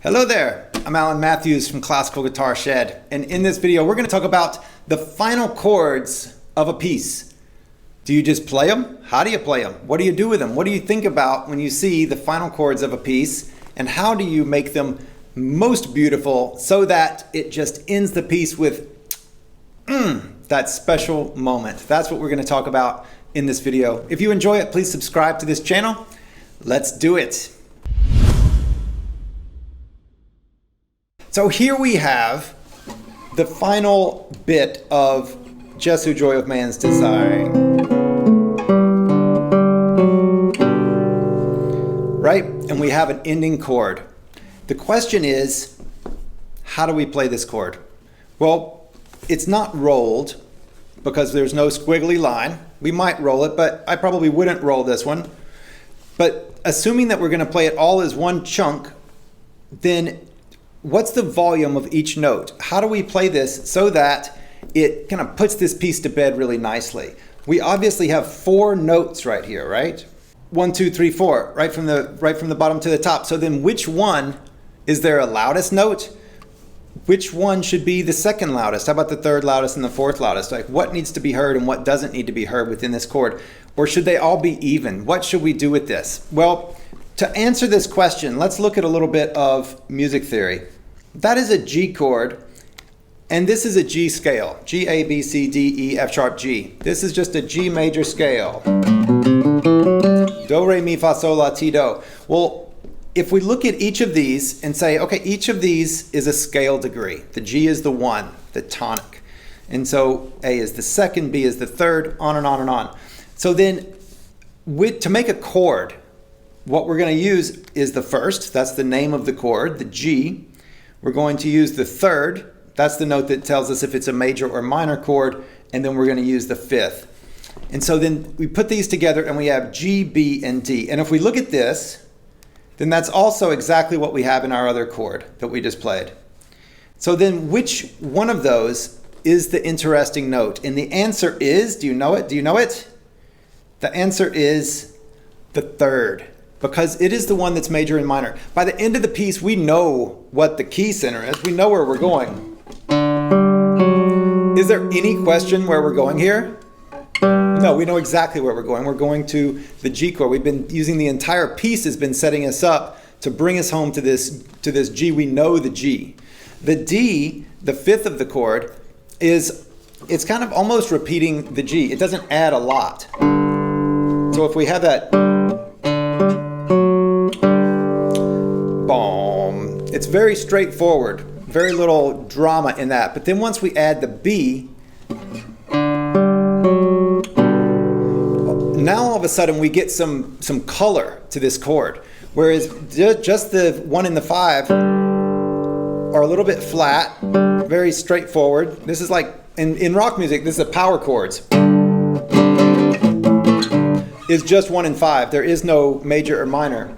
Hello there, I'm Alan Matthews from Classical Guitar Shed, and in this video we're going to talk about the final chords of a piece. Do you just play them? How do you play them? What do you do with them? What do you think about when you see the final chords of a piece, and how do you make them most beautiful so that it just ends the piece with that special moment? That's what we're going to talk about in this video. If you enjoy it, please subscribe to this channel. Let's do it. So here we have the final bit of Jesu Joy of man's desiring. Right? And we have an ending chord. The question is, how do we play this chord? Well, it's not rolled because there's no squiggly line. We might roll it, but I probably wouldn't roll this one. But assuming that we're going to play it all as one chunk, then what's the volume of each note? How do we play this so that it kind of puts this piece to bed really nicely? We obviously have 4 notes right here, right? 1, 2, 3, 4, right from the bottom to the top. So then which one is there a loudest note? Which one should be the second loudest? How about the third loudest and the fourth loudest? Like, what needs to be heard and what doesn't need to be heard within this chord? Or should they all be even? What should we do with this? Well, to answer this question, let's look at a little bit of music theory. That is a G chord, and this is a G scale. G, A, B, C, D, E, F sharp, G. This is just a G major scale. Do, re, mi, fa, sol, la, ti, do. Well, if we look at each of these and say, okay, each of these is a scale degree. The G is the 1, the tonic. And so A is the second, B is the third, on and on and on. So then, to make a chord, what we're going to use is the first, that's the name of the chord, the G. We're going to use the third, that's the note that tells us if it's a major or minor chord, and then we're going to use the fifth. And so then we put these together and we have G, B, and D. And if we look at this, then that's also exactly what we have in our other chord that we just played. So then which one of those is the interesting note? And the answer is, do you know it? Do you know it? The answer is the third, because it is the one that's major and minor. By the end of the piece, we know what the key center is. We know where we're going. Is there any question where we're going here? No, we know exactly where we're going. We're going to the G chord. We've been using the entire piece has been setting us up to bring us home to this G. We know the G. The D, the fifth of the chord, it's kind of almost repeating the G. It doesn't add a lot. So if we have that boom, it's very straightforward, very little drama in that. But then once we add the B, now all of a sudden we get some color to this chord. Whereas just the 1 and the 5 are a little bit flat, very straightforward. This is like, in rock music, this is a power chords. Is just 1 and 5. There is no major or minor.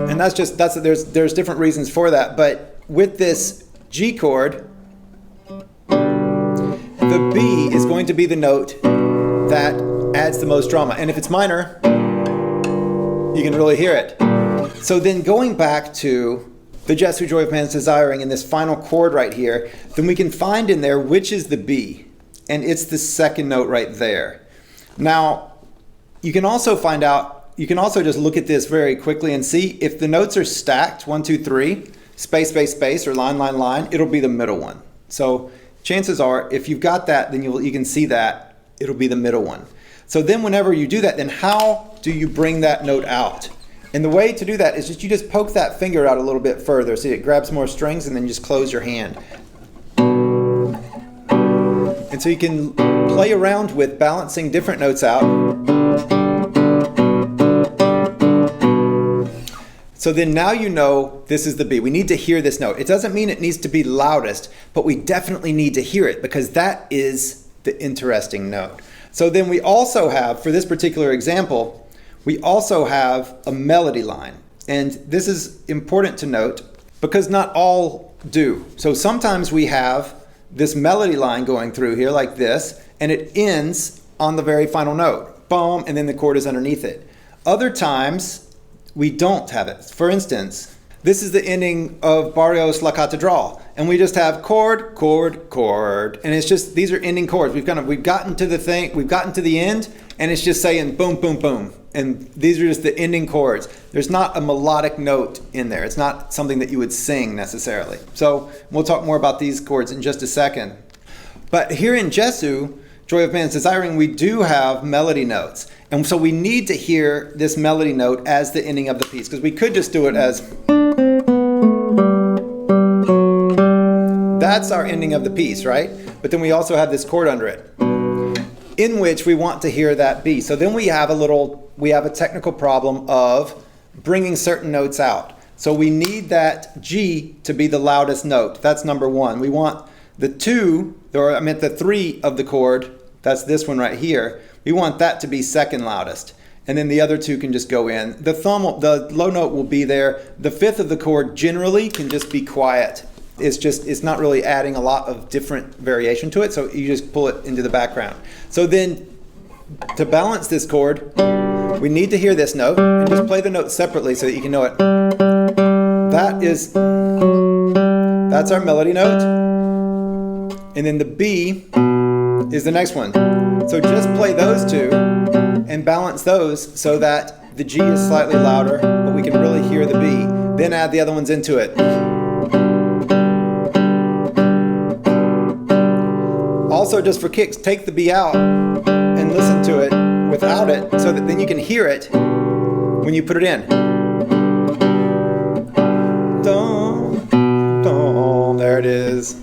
And there's different reasons for that. But with this G chord, the B is going to be the note that adds the most drama. And if it's minor, you can really hear it. So then going back to the Jesu Joy of man's desiring in this final chord right here, then we can find in there which is the B. And it's the second note right there. Now, you can also find out, you can also just look at this very quickly and see if the notes are stacked, 1, 2, 3, space, space, space, or line, line, line, it'll be the middle one. So chances are, if you've got that, then you can see that it'll be the middle one. So then whenever you do that, then how do you bring that note out? And the way to do that is you just poke that finger out a little bit further. See, it grabs more strings, and then you just close your hand. And so you can play around with balancing different notes out. So then now you know this is the B. We need to hear this note. It doesn't mean it needs to be loudest, but we definitely need to hear it because that is the interesting note. So then we also have, for this particular example, we also have a melody line. And this is important to note because not all do. So sometimes we have this melody line going through here like this, and it ends on the very final note. Boom, and then the chord is underneath it. Other times, we don't have it. For instance, This is the ending of Barrios La Catedral, and we just have chord, chord, chord, and it's just, these are ending chords. We've gotten to the end, and it's just saying boom, boom, boom, and these are just the ending chords. There's not a melodic note in there. It's not something that you would sing necessarily. So we'll talk more about these chords in just a second. But here in Jesu, Joy of Man's Desiring, we do have melody notes. And so we need to hear this melody note as the ending of the piece, because we could just do it as, that's our ending of the piece, right? But then we also have this chord under it, in which we want to hear that B. So then we have a technical problem of bringing certain notes out. So we need that G to be the loudest note. That's number one. We want the 3 of the chord, that's this one right here, we want that to be second loudest. And then the other 2 can just go in. The low note will be there. The 5th of the chord generally can just be quiet. It's not really adding a lot of different variation to it, so you just pull it into the background. So then, to balance this chord, we need to hear this note, and just play the note separately so that you can know it. That's our melody note. And then the B is the next one. So just play those 2 and balance those so that the G is slightly louder, but we can really hear the B. Then add the other ones into it. Also, just for kicks, take the B out and listen to it without it, so that then you can hear it when you put it in. Dun, dun, there it is.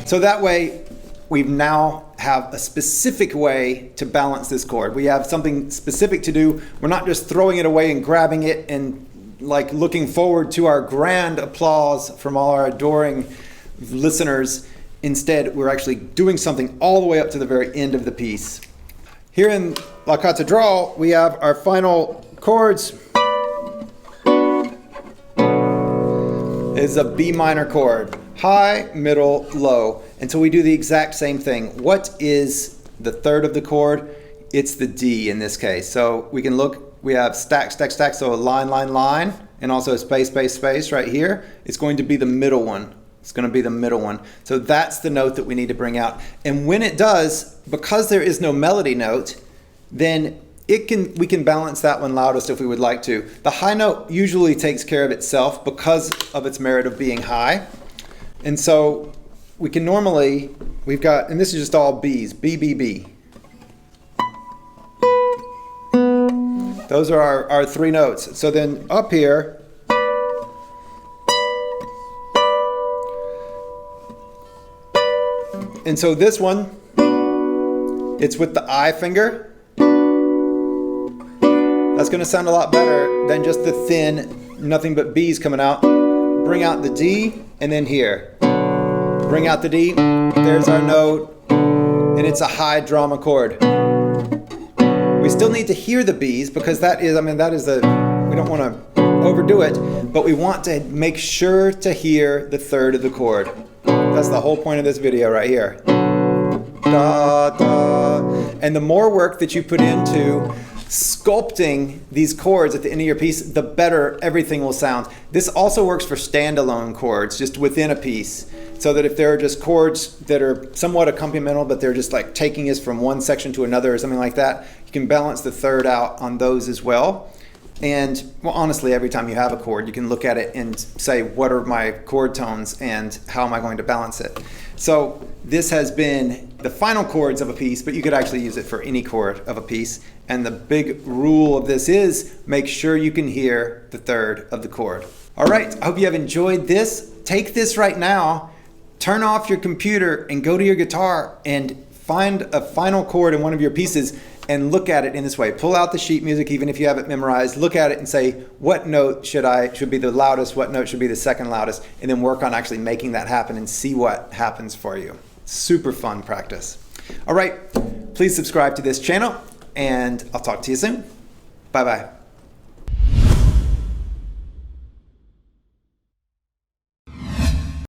So that way, we now have a specific way to balance this chord. We have something specific to do. We're not just throwing it away and grabbing it and like looking forward to our grand applause from all our adoring listeners. Instead, we're actually doing something all the way up to the very end of the piece. Here in La Catedral, we have our final chords. Is a B minor chord. High, middle, low. And so we do the exact same thing. What is the 3rd of the chord? It's the D in this case. So we can look, we have stack, stack, stack, so a line, line, line, and also a space, space, space right here. It's going to be the middle one. It's going to be the middle one. So that's the note that we need to bring out. And when it does, because there is no melody note, then we can balance that one loudest if we would like to. The high note usually takes care of itself because of its merit of being high. And so we can normally, and this is just all B's, B, B, B. Those are our 3 notes. So then up here, and so this one, it's with the I finger. That's going to sound a lot better than just the thin, nothing but B's coming out. Bring out the D, and then here. Bring out the D, there's our note, and it's a high drama chord. We still need to hear the B's because we don't want to overdo it, but we want to make sure to hear the 3rd of the chord. That's the whole point of this video right here. Da, da. And the more work that you put into sculpting these chords at the end of your piece, the better everything will sound. This also works for standalone chords, just within a piece, so that if there are just chords that are somewhat accompanimental, but they're just like taking us from one section to another or something like that, you can balance the 3rd out on those as well. And well, honestly, every time you have a chord, you can look at it and say, what are my chord tones and how am I going to balance it? So this has been the final chords of a piece, but you could actually use it for any chord of a piece. And the big rule of this is make sure you can hear the 3rd of the chord. All right, I hope you have enjoyed this. Take this right now, turn off your computer and go to your guitar and find a final chord in one of your pieces and look at it in this way. Pull out the sheet music, even if you have it memorized, look at it and say, what note should be the loudest, what note should be the second loudest, and then work on actually making that happen and see what happens for you. Super fun practice. All right, please subscribe to this channel and I'll talk to you soon. Bye-bye.